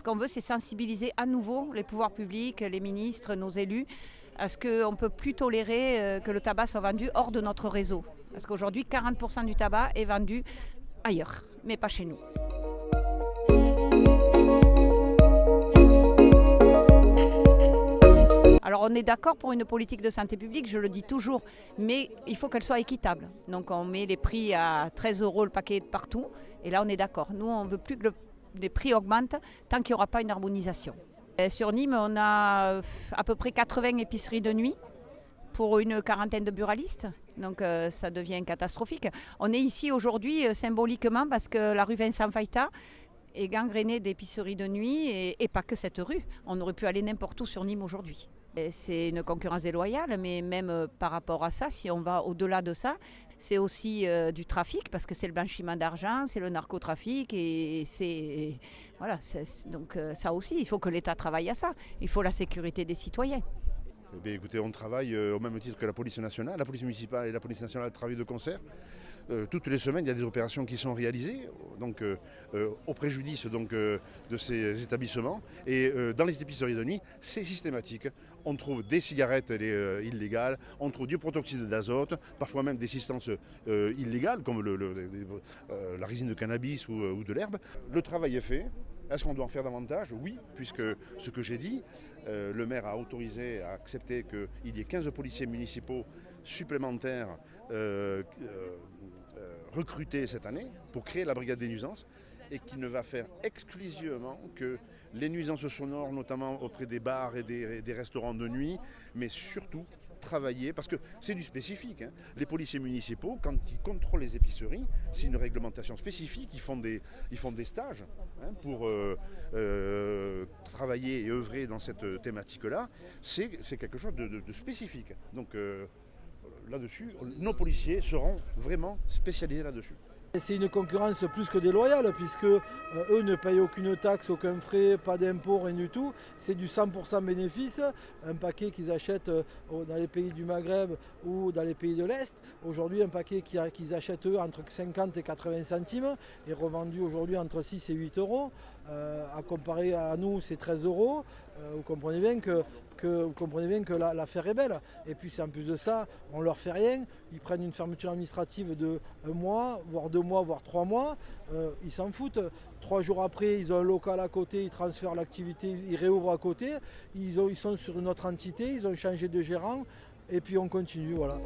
Ce qu'on veut, c'est sensibiliser à nouveau les pouvoirs publics, les ministres, nos élus, à ce qu'on ne peut plus tolérer que le tabac soit vendu hors de notre réseau. Parce qu'aujourd'hui, 40% du tabac est vendu ailleurs, mais pas chez nous. Alors on est d'accord pour une politique de santé publique, je le dis toujours, mais il faut qu'elle soit équitable. Donc on met les prix à 13 € le paquet partout, et là on est d'accord. Nous on ne veut plus que les prix augmentent tant qu'il n'y aura pas une harmonisation. Et sur Nîmes, on a à peu près 80 épiceries de nuit pour une quarantaine de buralistes. Donc ça devient catastrophique. On est ici aujourd'hui symboliquement parce que la rue Vincent Fayta est gangrénée d'épiceries de nuit et pas que cette rue. On aurait pu aller n'importe où sur Nîmes aujourd'hui. C'est une concurrence déloyale, mais même par rapport à ça, si on va au-delà de ça, c'est aussi du trafic, parce que c'est le blanchiment d'argent, c'est le narcotrafic, et c'est... Voilà, donc ça aussi, il faut que l'État travaille à ça. Il faut la sécurité des citoyens. Eh bien, écoutez, on travaille au même titre que la police nationale. La police municipale et la police nationale travaillent de concert. Toutes les semaines, il y a des opérations qui sont réalisées donc, au préjudice donc, de ces établissements. Et dans les épiceries de nuit, c'est systématique. On trouve des cigarettes illégales, on trouve du protoxyde d'azote, parfois même des substances illégales comme la résine de cannabis ou de l'herbe. Le travail est fait. Est-ce qu'on doit en faire davantage? Oui, puisque ce que j'ai dit, le maire a autorisé, a accepté qu'il y ait 15 policiers municipaux supplémentaires recrutés cette année pour créer la brigade des nuisances et qui ne va faire exclusivement que les nuisances sonores, notamment auprès des bars et des restaurants de nuit, mais surtout travailler, parce que c'est du spécifique. Hein. Les policiers municipaux, quand ils contrôlent les épiceries, c'est une réglementation spécifique, ils font des stages hein, pour travailler et œuvrer dans cette thématique-là. C'est quelque chose de spécifique. Donc là-dessus, nos policiers seront vraiment spécialisés là-dessus. C'est une concurrence plus que déloyale puisque eux ne payent aucune taxe, aucun frais, pas d'impôt, rien du tout. C'est du 100% bénéfice, un paquet qu'ils achètent dans les pays du Maghreb ou dans les pays de l'Est. Aujourd'hui, un paquet qu'ils achètent eux entre 50 et 80 centimes est revendu aujourd'hui entre 6 et 8 €. À comparer à nous, c'est 13 €. Vous comprenez bien que l'affaire est belle. Et puis en plus de ça, on ne leur fait rien. Ils prennent une fermeture administrative de 1 mois, voire 2 mois, voire 3 mois. Ils s'en foutent. 3 jours après, ils ont un local à côté, ils transfèrent l'activité, ils réouvrent à côté. Ils sont sur une autre entité, ils ont changé de gérant. Et puis on continue, voilà.